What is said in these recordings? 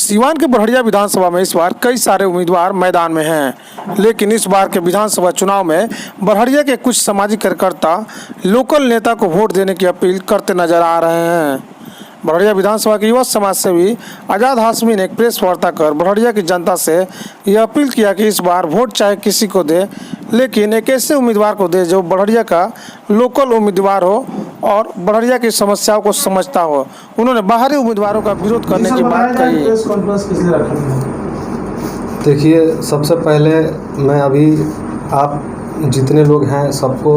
सीवान के बड़हरिया विधानसभा में इस बार कई सारे उम्मीदवार मैदान में हैं, लेकिन इस बार के विधानसभा चुनाव में बड़हरिया के कुछ सामाजिक कार्यकर्ता लोकल नेता को वोट देने की अपील करते नजर आ रहे हैं। बड़हरिया विधानसभा के युवा समाज सेवी आजाद हाशमी ने एक प्रेस वार्ता कर बड़हरिया की जनता से यह अपील किया कि इस बार वोट चाहे किसी को दे, लेकिन एक ऐसे उम्मीदवार को दे जो बड़हरिया का लोकल उम्मीदवार हो और बड़हरिया की समस्याओं को समझता हो। उन्होंने बाहरी उम्मीदवारों का विरोध करने की बात कही। देखिए, सबसे पहले मैं अभी आप जितने लोग हैं सबको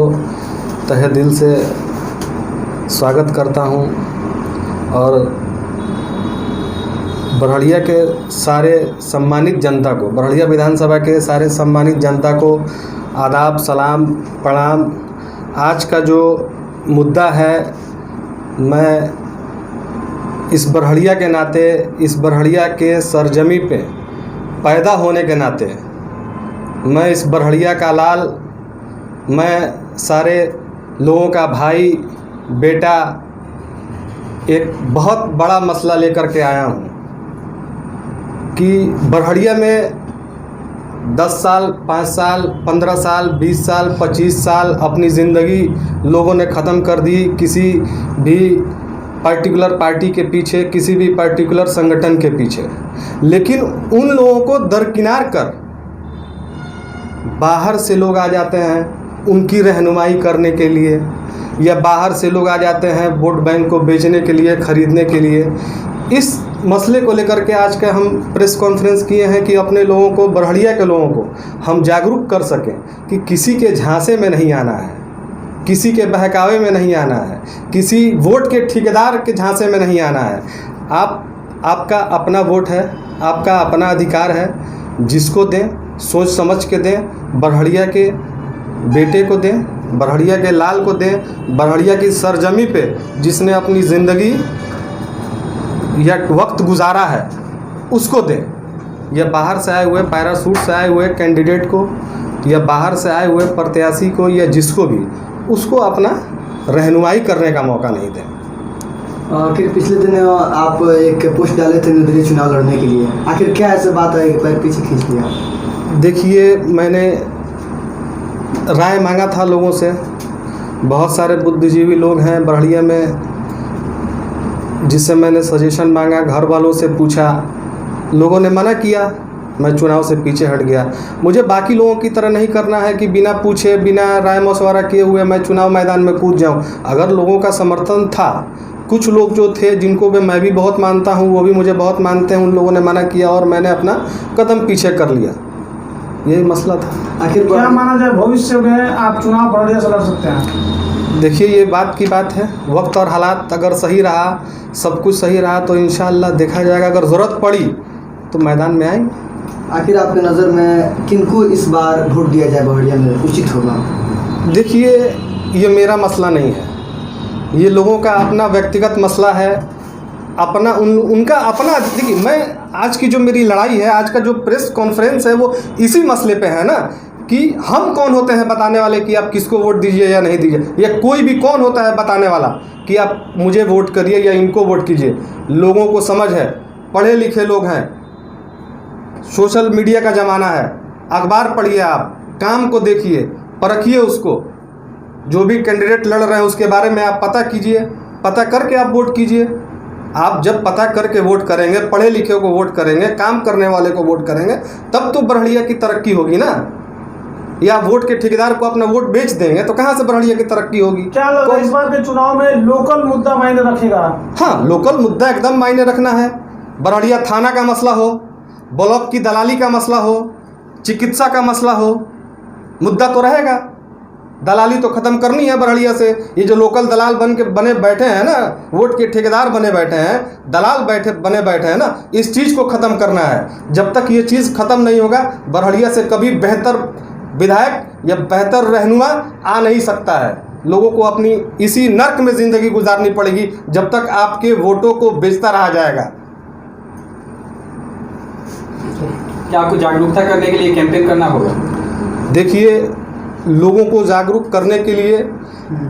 तहे दिल से स्वागत करता हूं और बड़हरिया के सारे सम्मानित जनता को, बड़हरिया विधानसभा के सारे सम्मानित जनता को आदाब, सलाम, प्रणाम। आज का जो मुद्दा है, मैं इस बड़हरिया के नाते, इस बड़हरिया के सरजमी पे पैदा होने के नाते, मैं इस बड़हरिया का लाल, मैं सारे लोगों का भाई, बेटा, एक बहुत बड़ा मसला लेकर के आया हूँ कि बड़हरिया में 10 साल, 5 साल, 15 साल, 20 साल, 25 साल अपनी ज़िंदगी लोगों ने ख़त्म कर दी किसी भी पर्टिकुलर पार्टी के पीछे, किसी भी पर्टिकुलर संगठन के पीछे। लेकिन उन लोगों को दरकिनार कर बाहर से लोग आ जाते हैं उनकी रहनुमाई करने के लिए, या बाहर से लोग आ जाते हैं वोट बैंक को बेचने के लिए, ख़रीदने के लिए। इस मसले को लेकर के आज का हम प्रेस कॉन्फ्रेंस किए हैं कि अपने लोगों को, बड़हरिया के लोगों को हम जागरूक कर सकें कि किसी के झांसे में नहीं आना है, किसी के बहकावे में नहीं आना है, किसी वोट के ठेकेदार के झांसे में नहीं आना है। आपका अपना वोट है, आपका अपना अधिकार है, जिसको दें सोच समझ के दें। बड़हरिया के बेटे को दें, बड़हरिया के लाल को दें, बड़हरिया की सरजमी पे जिसने अपनी ज़िंदगी या वक्त गुजारा है उसको दें। या बाहर से आए हुए, पैरासूट से आए हुए कैंडिडेट को, या बाहर से आए हुए प्रत्याशी को, या जिसको भी, उसको अपना रहनुमाई करने का मौका नहीं दें। आखिर पिछले दिन आप एक पोस्ट डाले थे निर्दलीय चुनाव लड़ने के लिए, आखिर क्या ऐसा बात है पैर पीछे खींच लिया? देखिए, मैंने राय मांगा था लोगों से। बहुत सारे बुद्धिजीवी लोग हैं बड़हरिया में जिससे मैंने सजेशन मांगा, घर वालों से पूछा, लोगों ने मना किया, मैं चुनाव से पीछे हट गया। मुझे बाकी लोगों की तरह नहीं करना है कि बिना पूछे, बिना राय मशवरा किए हुए मैं चुनाव मैदान में कूद जाऊं। अगर लोगों का समर्थन था, कुछ लोग जो थे जिनको मैं भी बहुत मानता हूं, वो भी मुझे बहुत मानते हैं, उन लोगों ने मना किया और मैंने अपना कदम पीछे कर लिया। यही मसला था। आखिर क्या माना जाए, भविष्य में आप चुनाव बड़हरिया से लड़ सकते हैं? देखिए, ये बात की बात है, वक्त और हालात अगर सही रहा, सब कुछ सही रहा तो इंशाअल्लाह देखा जाएगा। अगर ज़रूरत पड़ी तो मैदान में आएंगे। आखिर आपके नज़र में किनको इस बार वोट दिया जाए बड़हरिया में उचित होगा? देखिए, ये मेरा मसला नहीं है, ये लोगों का अपना व्यक्तिगत मसला है, अपना उनका अपना। देखिए, मैं आज की जो मेरी लड़ाई है, आज का जो प्रेस कॉन्फ्रेंस है, वो इसी मसले पे है ना कि हम कौन होते हैं बताने वाले कि आप किसको वोट दीजिए या नहीं दीजिए, या कोई भी कौन होता है बताने वाला कि आप मुझे वोट करिए या इनको वोट कीजिए। लोगों को समझ है, पढ़े लिखे लोग हैं, सोशल मीडिया का ज़माना है, अखबार पढ़िए, आप काम को देखिए, परखिए उसको, जो भी कैंडिडेट लड़ रहे हैं उसके बारे में आप पता कीजिए, पता करके आप वोट कीजिए। आप जब पता करके वोट करेंगे, पढ़े लिखे को वोट करेंगे, काम करने वाले को वोट करेंगे, तब तो बड़हरिया की तरक्की होगी ना। या वोट के ठेकेदार को अपना वोट बेच देंगे तो कहाँ से बड़हरिया की तरक्की होगी? क्या लगता है इस बार के चुनाव में लोकल मुद्दा मायने रखेगा? हाँ, लोकल मुद्दा एकदम मायने रखना है। बड़हरिया थाना का मसला हो, ब्लॉक की दलाली का मसला हो, चिकित्सा का मसला हो, मुद्दा तो रहेगा। दलाली तो ख़त्म करनी है बड़हरिया से। ये जो लोकल दलाल बने बैठे हैं ना, वोट के ठेकेदार बने बैठे हैं, दलाल बने बैठे हैं ना, इस चीज़ को ख़त्म करना है। जब तक ये चीज़ ख़त्म नहीं होगा, बड़हरिया से कभी बेहतर विधायक या बेहतर रहनुमा आ नहीं सकता है। लोगों को अपनी इसी नर्क में ज़िंदगी गुजारनी पड़ेगी जब तक आपके वोटों को बेचता रहा जाएगा। क्या आपको जागरूकता करने के लिए कैंपेन करना होगा? देखिए, लोगों को जागरूक करने के लिए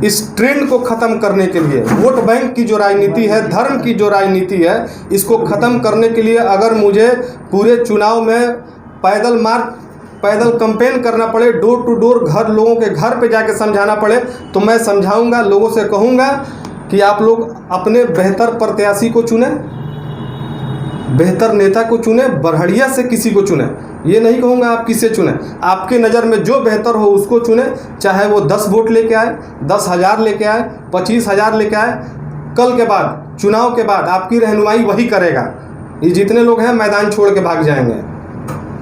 इस ट्रेंड को ख़त्म करने के लिए, वोट बैंक की जो राजनीति है, धर्म की जो राजनीति है, इसको ख़त्म करने के लिए अगर मुझे पूरे चुनाव में पैदल कैंपेन करना पड़े, डोर टू डोर लोगों के घर पे जाके समझाना पड़े, तो मैं समझाऊंगा, लोगों से कहूंगा कि आप लोग अपने बेहतर प्रत्याशी को चुने, बेहतर नेता को चुने, बरहड़िया से किसी को चुने। ये नहीं कहूँगा आप किसे चुने, आपके नज़र में जो बेहतर हो उसको चुने, चाहे वो 10 वोट लेके आए, 10,000 लेके आए, 25,000 लेके आए। कल के बाद, चुनाव के बाद आपकी रहनुमाई वही करेगा। ये जितने लोग हैं मैदान छोड़ के भाग जाएंगे,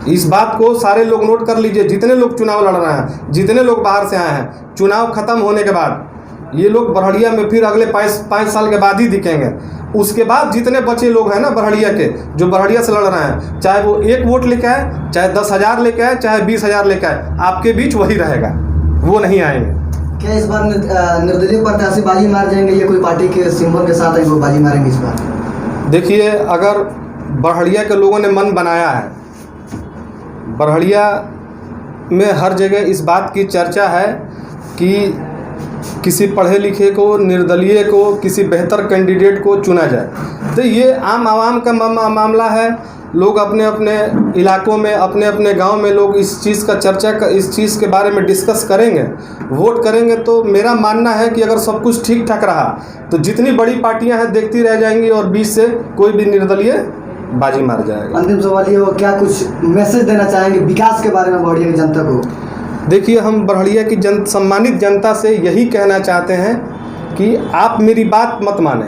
इस बात को सारे लोग नोट कर लीजिए। जितने लोग चुनाव लड़ रहे हैं, जितने लोग बाहर से आए हैं, चुनाव ख़त्म होने के बाद ये लोग बरहड़िया में फिर अगले 5 साल के बाद ही दिखेंगे। उसके बाद जितने बचे लोग हैं ना बरहड़िया के, जो बरहड़िया से लड़ रहे हैं, चाहे वो 1 वोट लेके आए, चाहे 10,000 लेके आए, चाहे 20,000 लेके आए, आपके बीच वही रहेगा, वो नहीं आएंगे। क्या इस बार निर्दलीय प्रत्याशी बाजी मार जाएंगे या कोई पार्टी के सिंबल के साथ वो बाजी मारेंगे इस बार? देखिए, अगर बरहड़िया के लोगों ने मन बनाया है, बरहड़िया में हर जगह इस बात की चर्चा है कि किसी पढ़े लिखे को, निर्दलीय को, किसी बेहतर कैंडिडेट को चुना जाए। तो ये आम आवाम का मामला है। लोग अपने अपने इलाकों में, अपने अपने गांव में लोग इस चीज़ के बारे में डिस्कस करेंगे, वोट करेंगे। तो मेरा मानना है कि अगर सब कुछ ठीक ठाक रहा तो जितनी बड़ी पार्टियां हैं देखती रह जाएंगी और बीच से कोई भी निर्दलीय बाजी मार जाएगा। अंतिम सवाल ये हो, क्या कुछ मैसेज देना चाहेंगे विकास के बारे में बरहड़िया की जनता को? देखिए, हम बरहड़िया की सम्मानित जनता से यही कहना चाहते हैं कि आप मेरी बात मत माने।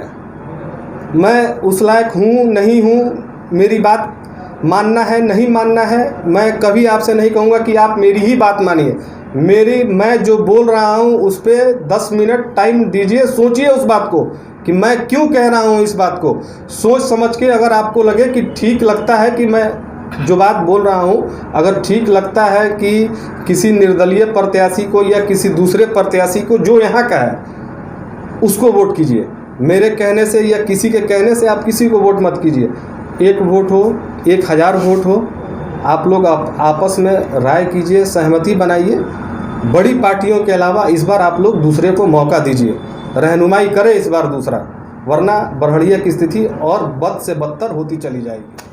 मैं उस लायक हूँ नहीं हूँ, मेरी बात मानना है नहीं मानना है, मैं कभी आपसे नहीं कहूँगा कि आप मेरी ही बात मानिए। मैं जो बोल रहा हूँ उस पर 10 मिनट टाइम दीजिए, सोचिए उस बात को कि मैं क्यों कह रहा हूँ। इस बात को सोच समझ के अगर आपको लगे कि ठीक लगता है कि मैं जो बात बोल रहा हूँ, अगर ठीक लगता है कि किसी निर्दलीय प्रत्याशी को या किसी दूसरे प्रत्याशी को जो यहाँ का है उसको वोट कीजिए। मेरे कहने से या किसी के कहने से आप किसी को वोट मत कीजिए। 1 वोट हो, 1000 वोट हो, आप लोग आपस में राय कीजिए, सहमति बनाइए। बड़ी पार्टियों के अलावा इस बार आप लोग दूसरे को मौका दीजिए, रहनुमाई करें इस बार दूसरा, वरना बरहड़िया की स्थिति और बद से बदतर होती चली जाएगी।